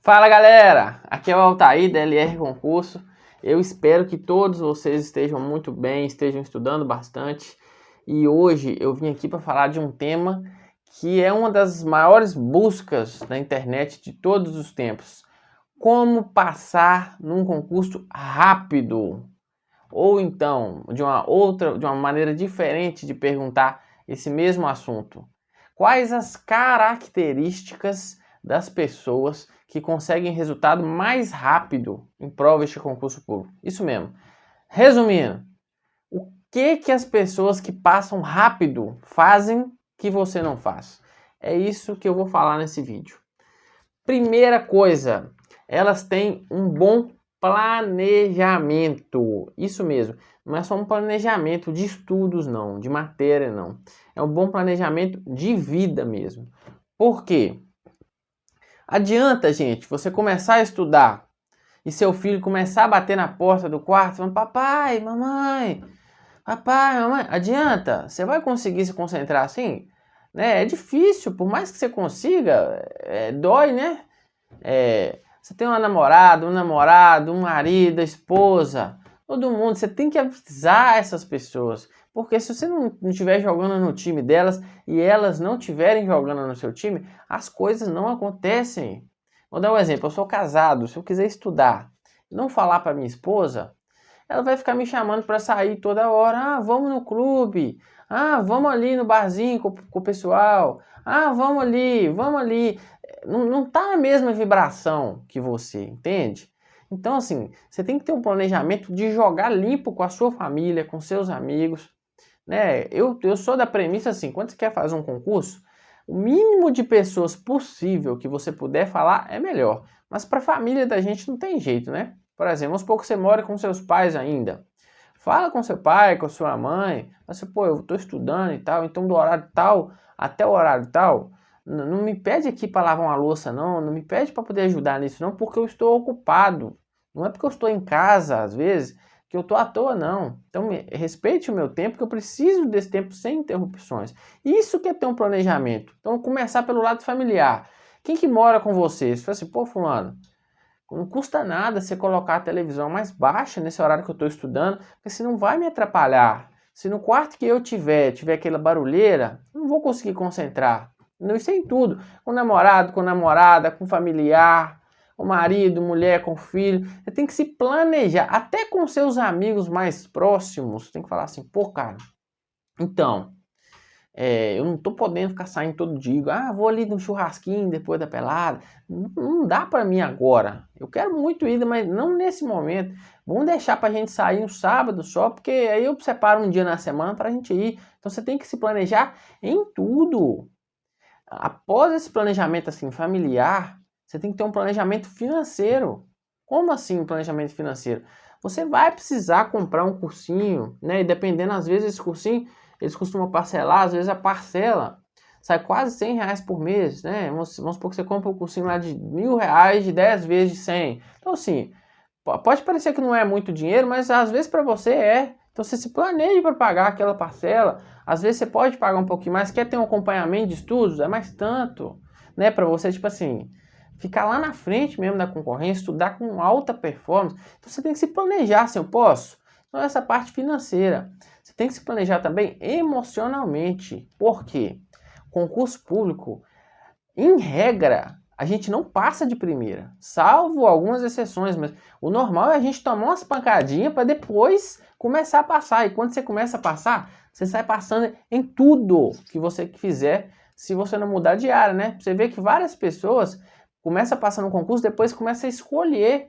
Fala galera, aqui é o Altair da LR Concurso. Eu espero que todos vocês estejam muito bem, estejam estudando bastante. E hoje eu vim aqui para falar de um tema que é uma das maiores buscas na internet de todos os tempos. Como passar num concurso rápido? Ou então, de uma maneira diferente de perguntar esse mesmo assunto. Quais as características das pessoas que conseguem resultado mais rápido em provas de concurso público? Isso mesmo. Resumindo, o que as pessoas que passam rápido fazem que você não faz? É isso que eu vou falar nesse vídeo. Primeira coisa, elas têm um bom planejamento. Isso mesmo, não é só um planejamento de estudos não, de matéria não. É um bom planejamento de vida mesmo. Por quê? Adianta, gente, você começar a estudar e seu filho começar a bater na porta do quarto falando: papai, mamãe, adianta? Você vai conseguir se concentrar assim? Né? É difícil, por mais que você consiga, dói, né? Você tem uma namorada, um namorado, um marido, esposa, todo mundo, você tem que avisar essas pessoas, porque se você não estiver jogando no time delas e elas não estiverem jogando no seu time, as coisas não acontecem. Vou dar um exemplo, eu sou casado, se eu quiser estudar e não falar para minha esposa, ela vai ficar me chamando para sair toda hora. Vamos no clube, vamos ali no barzinho com o pessoal, vamos ali. Não tá na mesma vibração que você, entende? Então, assim, você tem que ter um planejamento de jogar limpo com a sua família, com seus amigos, né? Eu sou da premissa assim, quando você quer fazer um concurso, o mínimo de pessoas possível que você puder falar é melhor. Mas para a família da gente não tem jeito, né? Por exemplo, vamos supor que você mora com seus pais ainda. Fala com seu pai, com a sua mãe. Assim, pô, eu estou estudando e tal, então do horário tal até o horário tal, não me pede aqui para lavar uma louça, não me pede para poder ajudar nisso, não, porque eu estou ocupado. Não é porque eu estou em casa, às vezes, que eu estou à toa, não. Então, respeite o meu tempo, que eu preciso desse tempo sem interrupções. Isso que é ter um planejamento. Então, começar pelo lado familiar. Quem que mora com você? Você fala assim, pô, fulano, não custa nada você colocar a televisão mais baixa nesse horário que eu estou estudando, porque senão vai me atrapalhar. Se no quarto que eu tiver aquela barulheira, eu não vou conseguir concentrar. Isso é em tudo. Com namorado, com namorada, com familiar, com marido, mulher, com filho. Você tem que se planejar. Até com seus amigos mais próximos. Você tem que falar assim, pô, cara, então, eu não tô podendo ficar saindo todo dia. Vou ali no churrasquinho depois da pelada. Não dá para mim agora. Eu quero muito ir, mas não nesse momento. Vamos deixar pra gente sair um sábado só, porque aí eu separo um dia na semana pra gente ir. Então você tem que se planejar em tudo. Após esse planejamento assim familiar, você tem que ter um planejamento financeiro. Como assim um planejamento financeiro? Você vai precisar comprar um cursinho, né? E dependendo, às vezes, esse cursinho, eles costumam parcelar, às vezes a parcela sai quase R$100 por mês, né? Vamos supor que você compra um cursinho lá de R$1.000 de 10 vezes de 100. Então, assim, pode parecer que não é muito dinheiro, mas às vezes para você é. Então você se planeja para pagar aquela parcela. Às vezes você pode pagar um pouquinho mais, quer ter um acompanhamento de estudos, é mais tanto, né? Para você, tipo assim, ficar lá na frente mesmo da concorrência, estudar com alta performance. Então você tem que se planejar, se eu posso. Então essa parte financeira. Você tem que se planejar também emocionalmente. Por quê? Concurso público, em regra, a gente não passa de primeira, salvo algumas exceções, mas o normal é a gente tomar umas pancadinhas para depois começar a passar. E quando você começa a passar, você sai passando em tudo que você fizer, se você não mudar de área, né? Você vê que várias pessoas começam a passar no concurso, depois começam a escolher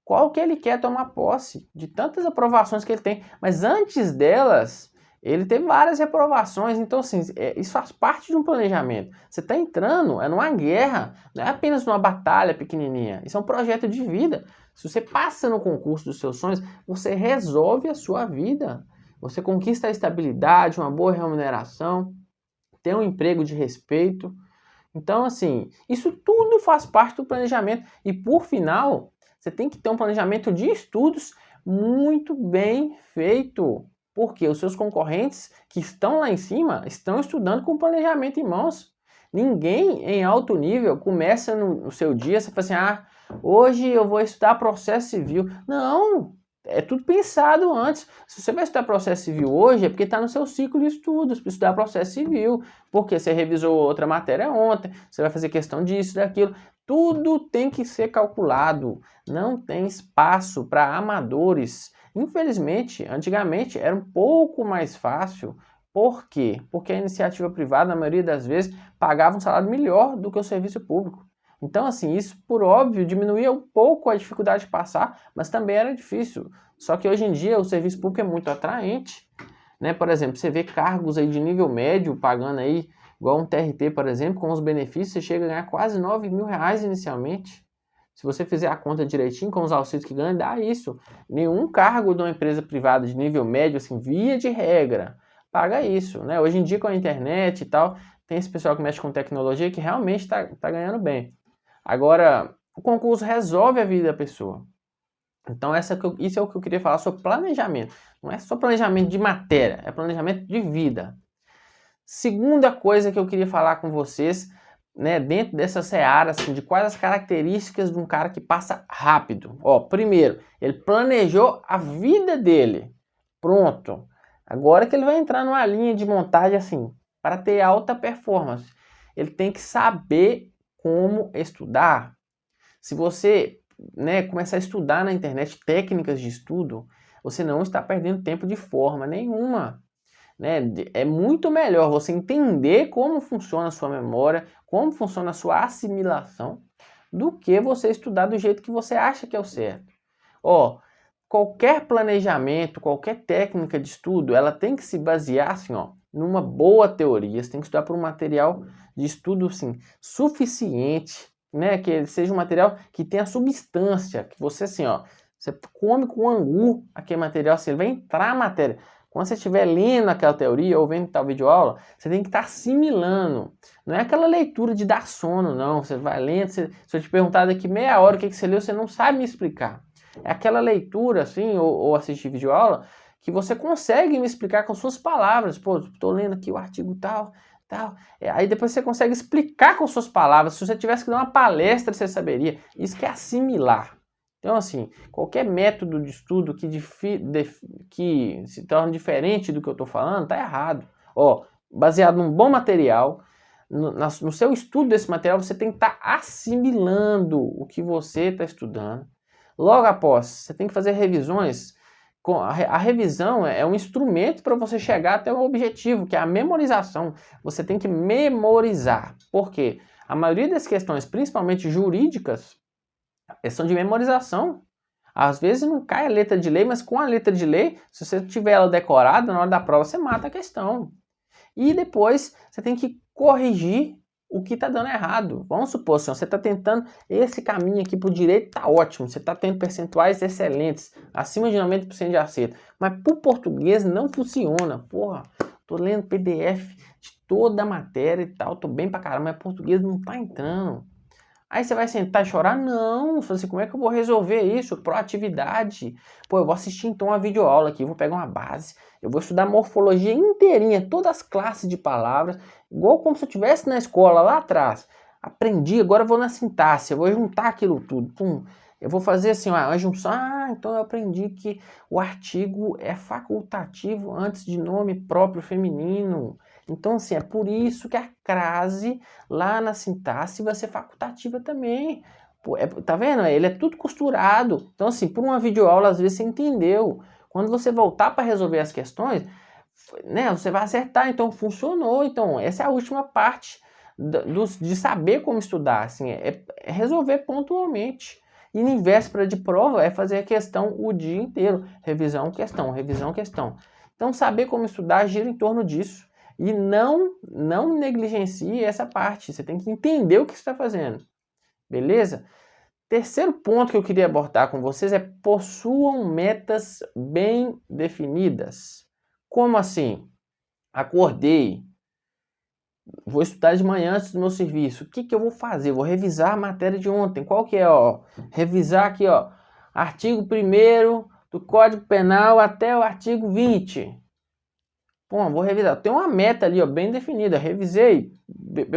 qual que ele quer tomar posse, de tantas aprovações que ele tem. Mas antes delas, ele teve várias reprovações, então assim, isso faz parte de um planejamento. Você está entrando, é numa guerra, não é apenas numa batalha pequenininha, isso é um projeto de vida. Se você passa no concurso dos seus sonhos, você resolve a sua vida. Você conquista a estabilidade, uma boa remuneração, tem um emprego de respeito. Então assim, isso tudo faz parte do planejamento. E por final, você tem que ter um planejamento de estudos muito bem feito. Porque os seus concorrentes que estão lá em cima estão estudando com planejamento em mãos. Ninguém em alto nível começa no seu dia, você fala assim, hoje eu vou estudar processo civil. Não, é tudo pensado antes. Se você vai estudar processo civil hoje, é porque está no seu ciclo de estudos, para estudar processo civil, porque você revisou outra matéria ontem, você vai fazer questão disso, daquilo. Tudo tem que ser calculado, não tem espaço para amadores. Infelizmente, antigamente era um pouco mais fácil. Por quê? Porque a iniciativa privada, na maioria das vezes, pagava um salário melhor do que o serviço público. Então, assim, isso, por óbvio, diminuía um pouco a dificuldade de passar, mas também era difícil. Só que hoje em dia o serviço público é muito atraente, né? Por exemplo, você vê cargos aí de nível médio pagando aí, igual um TRT, por exemplo, com os benefícios, você chega a ganhar quase 9 mil reais inicialmente. Se você fizer a conta direitinho com os auxílios que ganha, dá isso. Nenhum cargo de uma empresa privada de nível médio, assim, via de regra, paga isso, né? Hoje em dia com a internet e tal, tem esse pessoal que mexe com tecnologia que realmente está ganhando bem. Agora, o concurso resolve a vida da pessoa. Então isso é o que eu queria falar sobre planejamento. Não é só planejamento de matéria, é planejamento de vida. Segunda coisa que eu queria falar com vocês, né, dentro dessa seara, assim, de quais as características de um cara que passa rápido. Primeiro, ele planejou a vida dele. Pronto. Agora que ele vai entrar numa linha de montagem assim, para ter alta performance, ele tem que saber como estudar. Se você, né, começar a estudar na internet técnicas de estudo, você não está perdendo tempo de forma nenhuma. Né? É muito melhor você entender como funciona a sua memória, como funciona a sua assimilação, do que você estudar do jeito que você acha que é o certo. Qualquer planejamento, qualquer técnica de estudo, ela tem que se basear assim, numa boa teoria. Você tem que estudar por um material de estudo assim, suficiente, né? Que ele seja um material que tenha substância, que você assim, você come com angu aquele material, assim, ele vai entrar a matéria. Quando você estiver lendo aquela teoria ou vendo tal videoaula, você tem que estar assimilando. Não é aquela leitura de dar sono, não. Você vai lendo, se eu te perguntar daqui meia hora o que você leu, você não sabe me explicar. É aquela leitura, assim, ou assistir videoaula, que você consegue me explicar com suas palavras. Pô, estou lendo aqui o artigo tal. Aí depois você consegue explicar com suas palavras. Se você tivesse que dar uma palestra, você saberia. Isso que é assimilar. Então, assim, qualquer método de estudo que se torna diferente do que eu estou falando, está errado. Baseado num bom material, no seu estudo desse material, você tem que estar assimilando o que você está estudando. Logo após, você tem que fazer revisões. A revisão é um instrumento para você chegar até o objetivo, que é a memorização. Você tem que memorizar. Por quê? A maioria das questões, principalmente jurídicas, são de memorização. Às vezes não cai a letra de lei, mas com a letra de lei, se você tiver ela decorada, na hora da prova você mata a questão. E depois você tem que corrigir o que está dando errado. Vamos supor, se você está tentando esse caminho aqui para o direito, está ótimo. Você está tendo percentuais excelentes, acima de 90% de acerto. Mas para o português não funciona. Porra, tô lendo PDF de toda a matéria e tal, tô bem pra caramba, mas português não está entrando. Aí você vai sentar e chorar? Não, assim, como é que eu vou resolver isso? Proatividade. Eu vou assistir então uma videoaula aqui, vou pegar uma base, eu vou estudar morfologia inteirinha, todas as classes de palavras, igual como se eu estivesse na escola lá atrás. Aprendi, agora eu vou na sintaxe, eu vou juntar aquilo tudo. Eu vou fazer assim, uma junção. Então eu aprendi que o artigo é facultativo antes de nome próprio feminino. Então, assim, é por isso que a crase lá na sintaxe vai ser facultativa também. Tá vendo? Ele é tudo costurado. Então, assim, por uma videoaula, às vezes você entendeu. Quando você voltar para resolver as questões, né, você vai acertar. Então, funcionou. Então, essa é a última parte de saber como estudar. Assim, é resolver pontualmente. E em véspera de prova é fazer a questão o dia inteiro. Revisão, questão, revisão, questão. Então, saber como estudar gira em torno disso. E não negligencie essa parte. Você tem que entender o que você está fazendo. Beleza? Terceiro ponto que eu queria abordar com vocês é possuam metas bem definidas. Como assim? Acordei. Vou estudar de manhã antes do meu serviço. O que eu vou fazer? Vou revisar a matéria de ontem. Qual que é? Revisar aqui, artigo 1º do Código Penal até o artigo 20. Vou revisar. Tem uma meta ali, bem definida. Revisei.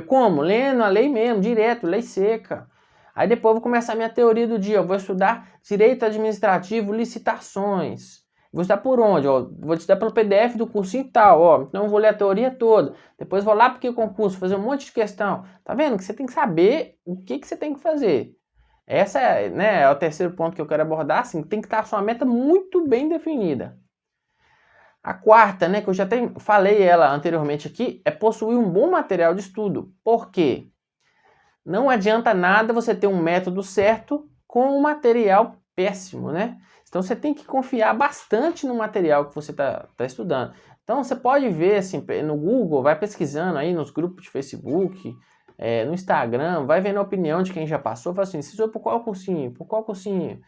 Como? Lendo a lei mesmo, direto, lei seca. Aí depois eu vou começar a minha teoria do dia. Eu vou estudar direito administrativo, licitações. Vou estudar por onde? Ó, vou estudar pelo PDF do cursinho e tal. Ó. Então eu vou ler a teoria toda. Depois vou lá porque o concurso, fazer um monte de questão. Tá vendo? Que você tem que saber o que você tem que fazer. Essa é, né, é o terceiro ponto que eu quero abordar. Assim, tem que estar a sua meta muito bem definida. A quarta, né, que eu já falei ela anteriormente aqui, é possuir um bom material de estudo. Por quê? Não adianta nada você ter um método certo com um material péssimo, né? Então você tem que confiar bastante no material que você está estudando. Então você pode ver assim, no Google, vai pesquisando aí nos grupos de Facebook, no Instagram, vai vendo a opinião de quem já passou, fala assim, estudou por qual cursinho? Por qual cursinho?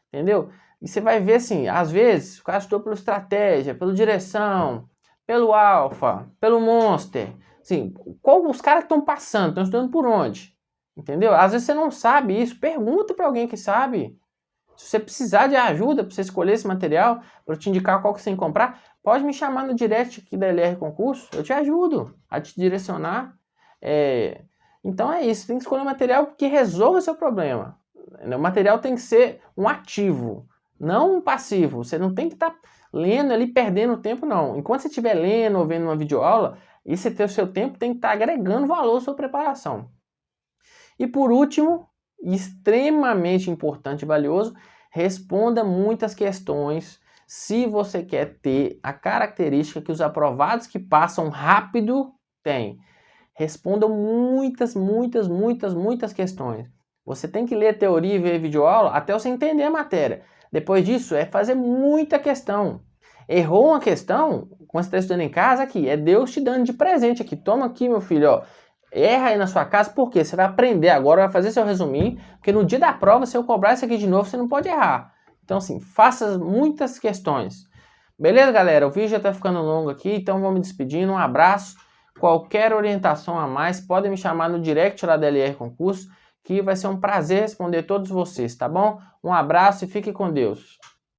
Entendeu? E você vai ver assim, às vezes o cara estudou pela estratégia, pela direção, pelo alfa, pelo monster. Assim, qual os caras que estão passando? Estão estudando por onde? Entendeu? Às vezes você não sabe isso, pergunta para alguém que sabe. Se você precisar de ajuda para você escolher esse material, para te indicar qual que você tem que comprar, pode me chamar no direct aqui da LR Concurso, eu te ajudo a te direcionar. Então é isso, tem que escolher um material que resolva o seu problema. O material tem que ser um ativo, não um passivo. Você não tem que estar lendo ali, perdendo tempo, não. Enquanto você estiver lendo ou vendo uma videoaula, esse seu tempo tem que estar agregando valor à sua preparação. E por último, extremamente importante e valioso, responda muitas questões se você quer ter a característica que os aprovados que passam rápido têm. Responda muitas questões. Você tem que ler teoria e ver videoaula até você entender a matéria. Depois disso, é fazer muita questão. Errou uma questão, quando você está estudando em casa, aqui, é Deus te dando de presente aqui. Toma aqui, meu filho, ó. Erra aí na sua casa, porque você vai aprender agora, vai fazer seu resuminho, porque no dia da prova, se eu cobrar isso aqui de novo, você não pode errar. Então, assim, faça muitas questões. Beleza, galera? O vídeo já está ficando longo aqui, então vou me despedindo. Um abraço. Qualquer orientação a mais, podem me chamar no direct lá da LR Concurso, que vai ser um prazer responder todos vocês, tá bom? Um abraço e fique com Deus.